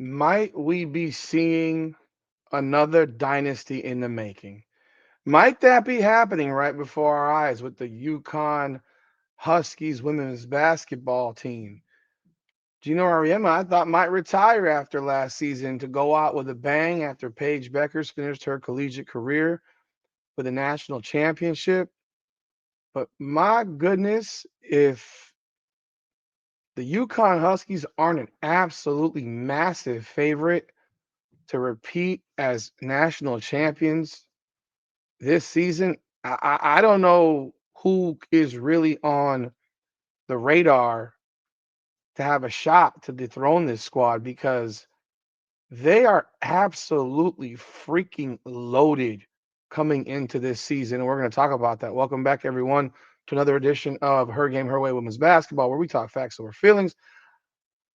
Might we be seeing another dynasty in the making? Might that be happening right before our eyes with the UConn Huskies women's basketball team? Geno Auriemma, I thought, might retire after last season to go out with a bang after Paige Beckers finished her collegiate career with a national championship. But my goodness, if the UConn Huskies aren't an absolutely massive favorite to repeat as national champions this season, I don't know who is really on the radar to have a shot to dethrone this squad because they are absolutely freaking loaded coming into this season. And we're going to talk about that. Welcome back, everyone, to another edition of Her Game, Her Way Women's Basketball, where we talk facts over feelings.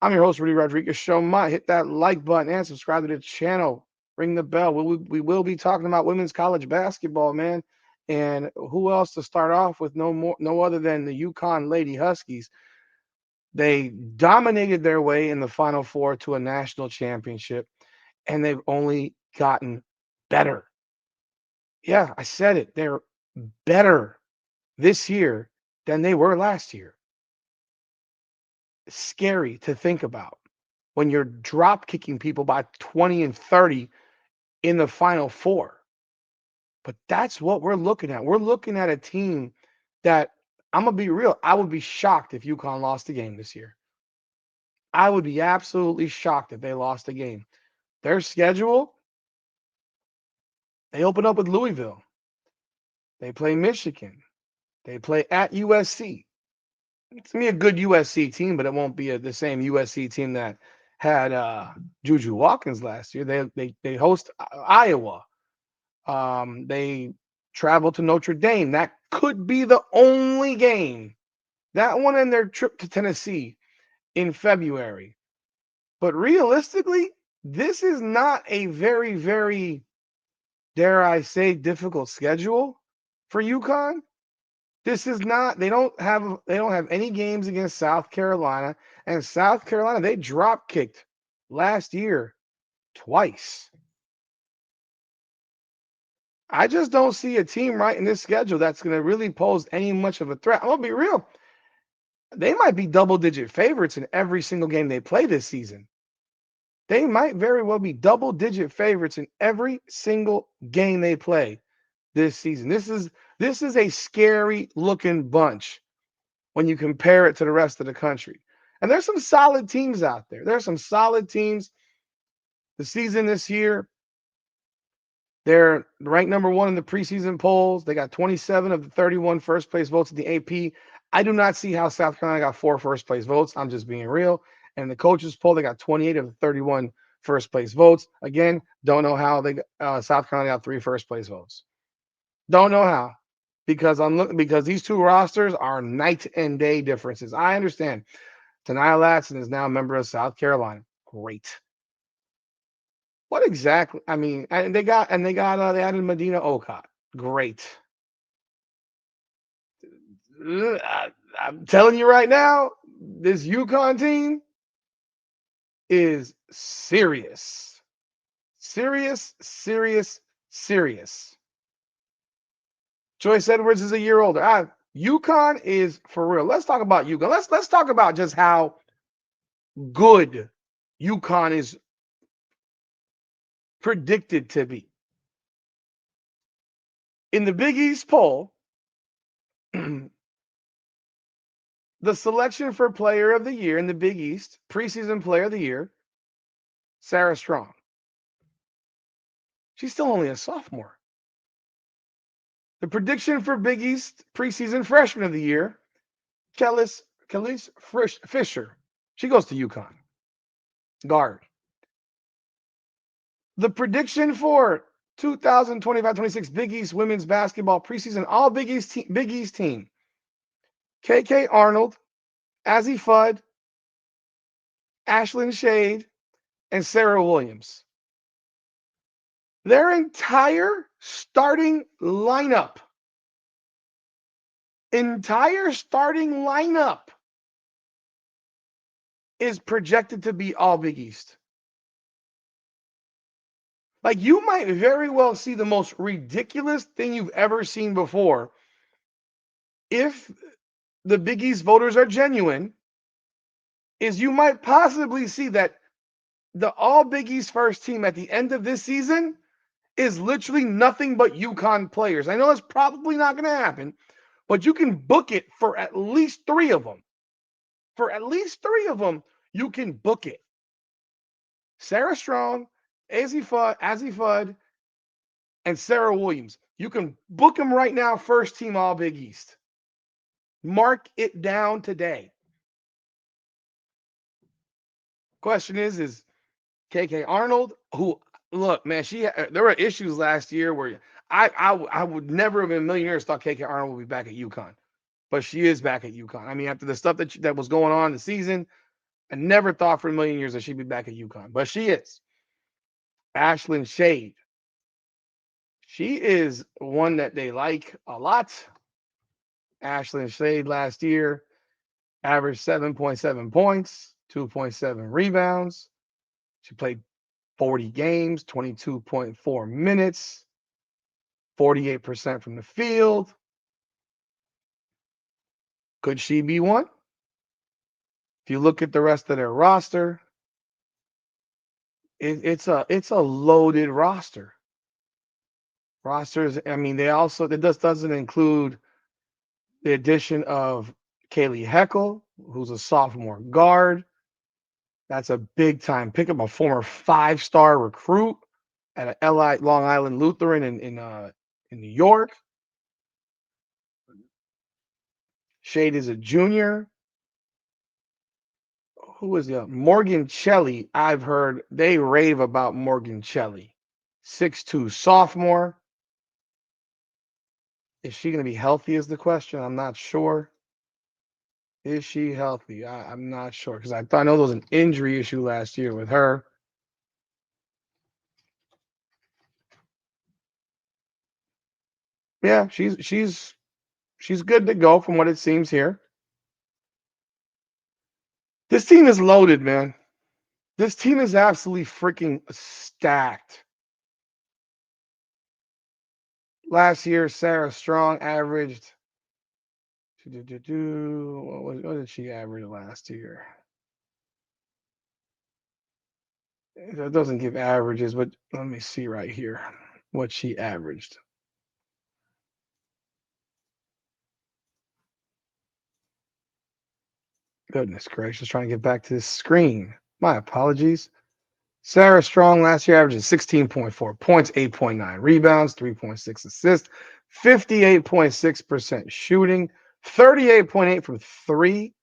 I'm your host, Rudy Rodriguez. Show my hit that like button and subscribe to the channel. Ring the bell. We will be talking about women's college basketball, man. And who else to start off with? No other than the UConn Lady Huskies. They dominated their way in the Final Four to a national championship, and they've only gotten better. Yeah, I said it. They're better this year than they were last year. Scary to think about when you're drop kicking people by 20 and 30 in the Final Four. But that's what we're looking at. We're looking at a team that, I'm going to be real, I would be shocked if UConn lost a game this year. I would be absolutely shocked if they lost a game. Their schedule, they open up with Louisville. They play Michigan. They play at USC. It's going to be a good USC team, but it won't be the same USC team that had Juju Watkins last year. They host Iowa. They travel to Notre Dame. That could be the only game. That one and their trip to Tennessee in February. But realistically, this is not a very, very, dare I say, difficult schedule for UConn. This is not. They don't have any games against South Carolina, and South Carolina they drop kicked last year twice. I just don't see a team right in this schedule that's going to really pose any much of a threat. I'm gonna be real. They might be double-digit favorites in every single game they play this season. They might very well be double-digit favorites in every single game they play this season. This is a scary looking bunch when you compare it to the rest of the country. And there's some solid teams out there. There's some solid teams. The season this year, they're ranked number one in the preseason polls. They got 27 of the 31 first place votes in the AP. I do not see how South Carolina got 4 first place votes. I'm just being real. And the coaches poll, they got 28 of the 31 first place votes. Again, don't know how they South Carolina got 3 first place votes. Don't know how. Because I'm looking because these two rosters are night and day differences. I understand. Tanaya Latson is now a member of South Carolina. Great. What exactly? I mean, they added Medina Okot. Great. I'm telling you right now, this UConn team is serious. Serious, serious, serious. Joyce Edwards is a year older. UConn is for real. Let's talk about UConn. Let's talk about just how good UConn is predicted to be. In the Big East poll, the selection for player of the year in the Big East, preseason player of the year, Sarah Strong. She's still only a sophomore. The prediction for Big East preseason freshman of the year, Kellis Fisher. She goes to UConn. Guard. The prediction for 2025-26 Big East women's basketball preseason all Big East team. KK Arnold, Azzy Fudd, Ashlyn Shade, and Sarah Williams. Their entire starting lineup is projected to be all Big East. Like, you might very well see the most ridiculous thing you've ever seen before. If the Big East voters are genuine, is you might possibly see that the all Big East first team at the end of this season is literally nothing but UConn players. I know that's probably not going to happen, but you can book it for at least 3 of them. For at least 3 of them, you can book it. Sarah Strong, Azzy Fudd, and Sarah Williams. You can book them right now, first team all Big East. Mark it down today. Question is KK Arnold, who, look, man, there were issues last year where I would never have in a million years thought KK Arnold would be back at UConn, but she is back at UConn. I mean, after the stuff that was going on in the season, I never thought for a million years that she'd be back at UConn, but she is. Ashlyn Shade, she is one that they like a lot. Ashlyn Shade last year averaged 7.7 points, 2.7 rebounds. She played 40 games, 22.4 minutes, 48% from the field. Could she be one? If you look at the rest of their roster, it's a loaded roster. Rosters, I mean, it just doesn't include the addition of Kaylee Heckel, who's a sophomore guard. That's a big time pickup, a former 5-star recruit at a Long Island Lutheran in New York. Shade is a junior. Who is the Morgan Shelley? I've heard they rave about Morgan Shelley. 6'2" sophomore. Is she going to be healthy is the question. I'm not sure. Is she healthy? I'm not sure because I know there was an injury issue last year with her. Yeah, she's good to go from what it seems here. This team is loaded, man. This team is absolutely freaking stacked. Last year, Sarah Strong averaged. What did she average last year? It doesn't give averages, but let me see right here what she averaged. Goodness gracious, trying to get back to this screen. My apologies. Sarah Strong last year averaged 16.4 points, 8.9 rebounds, 3.6 assists, 58.6% shooting, 38.8 from 3.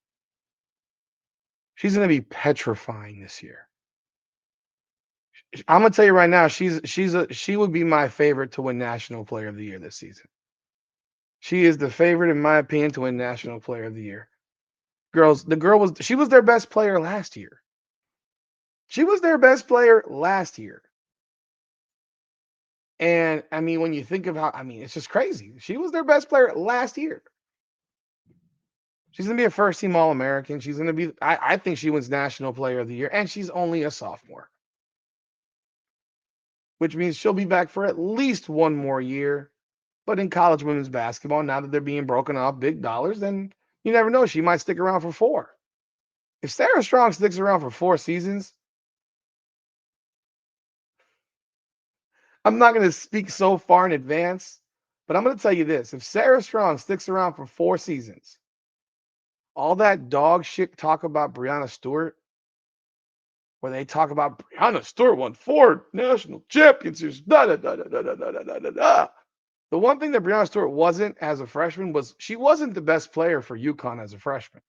She's going to be petrifying this year. I'm going to tell you right now, she would be my favorite to win National Player of the Year this season. She is the favorite, in my opinion, to win National Player of the Year. She was their best player last year. She was their best player last year. And I mean, when you think of it's just crazy. She was their best player last year. She's going to be a first team All American. She's going to be, I think she wins National Player of the Year, and she's only a sophomore, which means she'll be back for at least one more year. But in college women's basketball, now that they're being broken off big dollars, then you never know. She might stick around for 4. If Sarah Strong sticks around for 4 seasons, I'm not going to speak so far in advance, but I'm going to tell you this. If Sarah Strong sticks around for 4 seasons, all that dog shit talk about Breanna Stewart, where they talk about Breanna Stewart won 4 national championships, The one thing that Breanna Stewart wasn't as a freshman was she wasn't the best player for UConn as a freshman.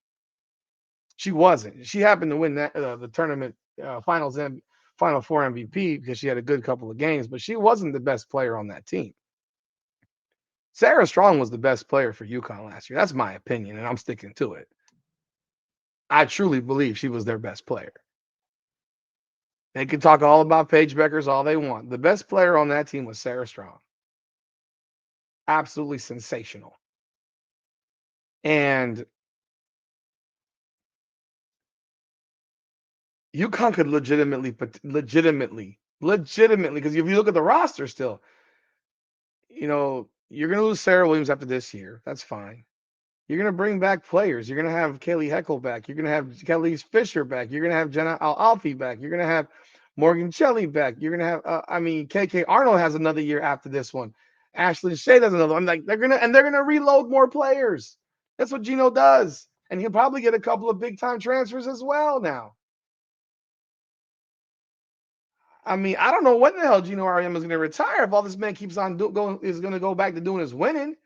She wasn't. She happened to win the tournament Final Four MVP because she had a good couple of games, but she wasn't the best player on that team. Sarah Strong was the best player for UConn last year. That's my opinion, and I'm sticking to it. I truly believe she was their best player. They can talk all about Paige Beckers all they want. The best player on that team was Sarah Strong. Absolutely sensational. And UConn could legitimately Legitimately, because if you look at the roster still, you're going to lose Sarah Williams after this year. That's fine. You're going to bring back players. You're going to have Kaylee Heckle back. You're going to have Kelly Fisher back. You're going to have Jenna Alfie back. You're going to have Morgan Shelley back. You're going to have, KK Arnold has another year after this one. Ashlyn Shea does another one. Like they're gonna reload more players. That's what Geno does, and he'll probably get a couple of big time transfers as well now. I don't know when the hell Geno Auriemma is going to retire if all this man keeps on going is going to go back to doing his winning.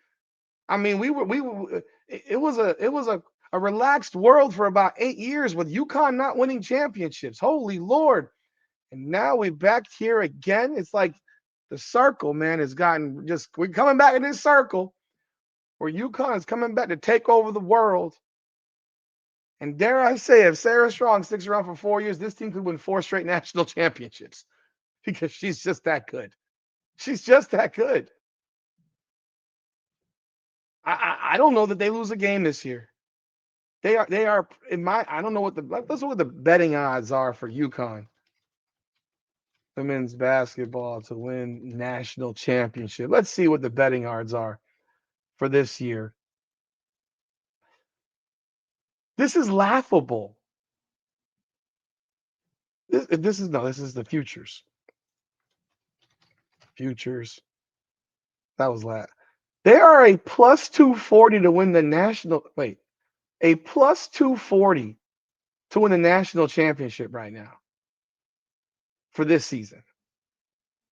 It was a relaxed world for about 8 years with UConn not winning championships. Holy Lord. And now we're back here again. It's like the circle, man, we're coming back in this circle where UConn is coming back to take over the world. And dare I say, if Sarah Strong sticks around for 4 years, this team could win 4 straight national championships because she's just that good. She's just that good. I don't know that they lose a game this year. They are I don't know let's look what the betting odds are for UConn women's basketball to win national championship. Let's see what the betting odds are for this year. This is laughable. This is the futures. Futures. That was that. They are a plus 240 to win the national. Wait, a plus 240 to win the national championship right now for this season.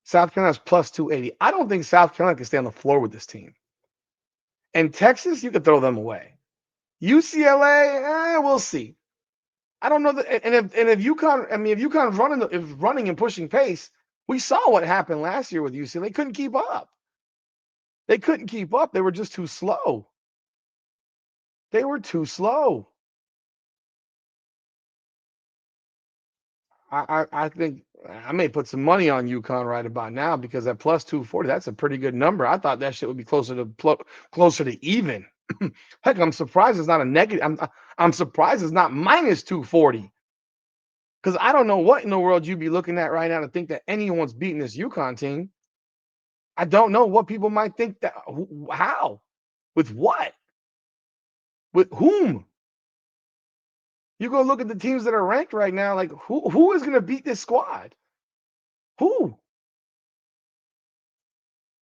South Carolina's plus 280. I don't think South Carolina can stay on the floor with this team. And Texas, you could throw them away. UCLA, we'll see. I don't know that. And if UConn is running and pushing pace, we saw what happened last year with UCLA. They couldn't keep up. They couldn't keep up. They were just too slow. They were too slow. I think I may put some money on UConn right about now because at plus 240, that's a pretty good number. I thought that shit would be closer to even. Heck, I'm surprised it's not a negative. I'm surprised it's not minus 240. Because I don't know what in the world you'd be looking at right now to think that anyone's beating this UConn team. I don't know what people might think that. How? With what? With whom? You go look at the teams that are ranked right now. Like who is going to beat this squad? Who?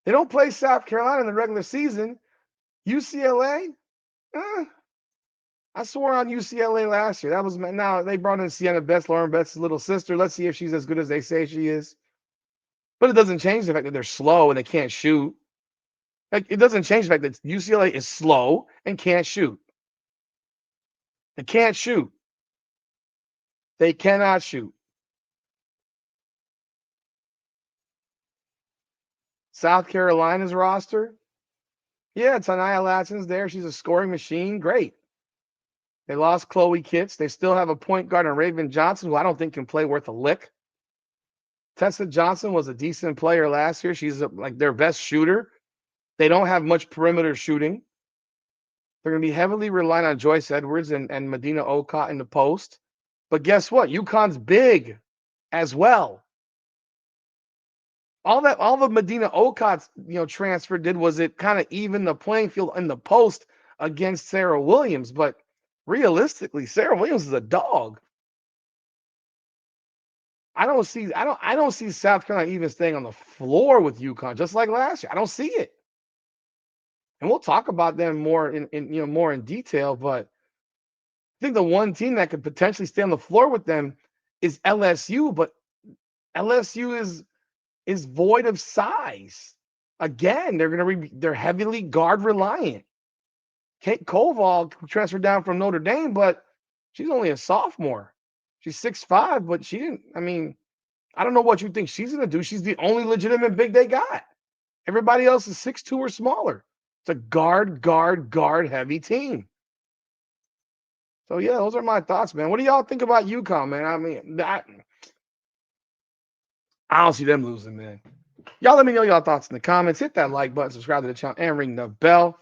They don't play South Carolina in the regular season. UCLA? I swore on UCLA last year. Now they brought in Sienna Betts, Lauren Betts' little sister. Let's see if she's as good as they say she is. But it doesn't change the fact that they're slow and they can't shoot. Like it doesn't change the fact that UCLA is slow and can't shoot. They can't shoot. They cannot shoot. South Carolina's roster. Yeah, Tanaya Latson's there. She's a scoring machine. Great. They lost Chloe Kitts. They still have a point guard in Raven Johnson, who I don't think can play worth a lick. Tessa Johnson was a decent player last year. She's like their best shooter. They don't have much perimeter shooting. They're going to be heavily reliant on Joyce Edwards and Medina Okot in the post. But guess what? UConn's big as well. All the Medina Okot's transfer did was it kind of even the playing field in the post against Sarah Williams. But realistically, Sarah Williams is a dog. I don't see South Carolina even staying on the floor with UConn, just like last year. I don't see it. And we'll talk about them more in detail, but I think the one team that could potentially stay on the floor with them is LSU, but LSU is void of size. Again, they're heavily guard reliant. Kate Koval transferred down from Notre Dame, but she's only a sophomore. She's 6'5", but she didn't. I don't know what you think she's going to do. She's the only legitimate big they got. Everybody else is 6'2" or smaller. It's a guard heavy team. So, yeah, those are my thoughts, man. What do y'all think about UConn, man? I don't see them losing, man. Y'all let me know y'all thoughts in the comments. Hit that like button, subscribe to the channel, and ring the bell.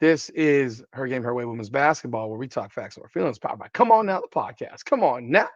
This is Her Game, Her Way Women's Basketball, where we talk facts or feelings, powered by Come On Now, the podcast. Come on now.